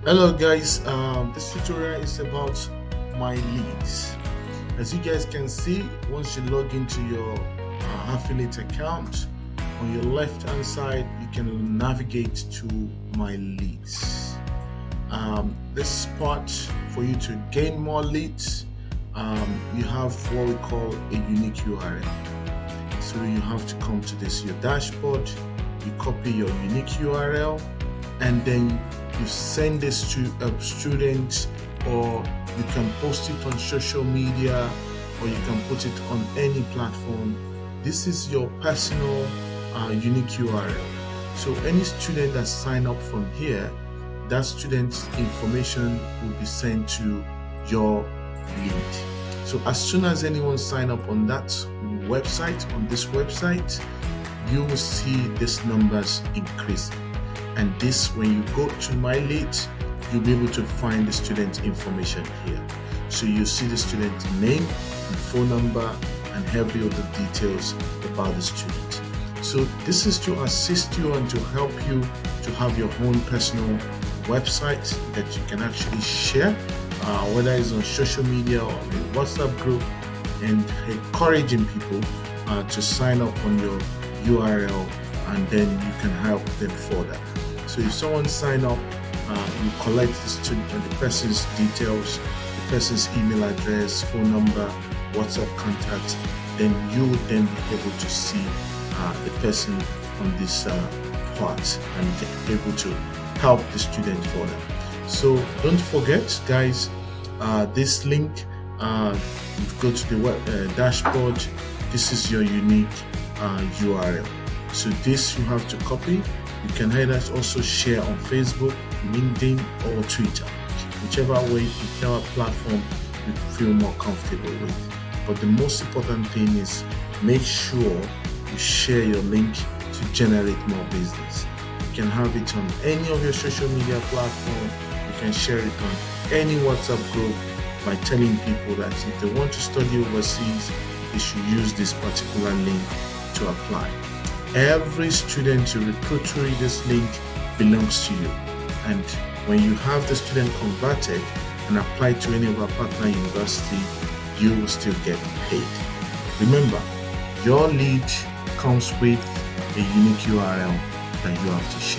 Hello guys, this tutorial is about my leads. As you guys can see, once you log into your affiliate account, on your left hand side you can navigate to my leads. This spot for you to gain more leads, you have what we call a unique URL. So you have to come to your dashboard, you copy your unique URL, and then you send this to a student, or you can post it on social media, or you can put it on any platform. This is your personal unique URL. So any student that sign up from here, that student's information will be sent to your lead. So as soon as anyone sign up on that website, on this website, you will see these numbers increasing. And this, when you go to my leads, you'll be able to find the student information here. So you see the student name and phone number and every other details about the student. So this is to assist you and to help you to have your own personal website that you can actually share, whether it's on social media or a WhatsApp group, and encouraging people to sign up on your URL, and then you can help them further. So if someone sign up, you collect the person's details, the person's email address, phone number, WhatsApp contact, then you will then be able to see the person on this part and get able to help the student further. So don't forget, guys, this link, you go to the web dashboard. This is your unique URL. So this you have to copy. You can either also share on Facebook, LinkedIn, or Twitter, whichever way, whichever platform you feel more comfortable with. But the most important thing is make sure you share your link to generate more business. You can have it on any of your social media platforms. You can share it on any WhatsApp group by telling people that if they want to study overseas, they should use this particular link to apply. Every student you recruit through this link belongs to you, and when you have the student converted and applied to any of our partner university, you will still get paid. Remember, your lead comes with a unique URL that you have to share.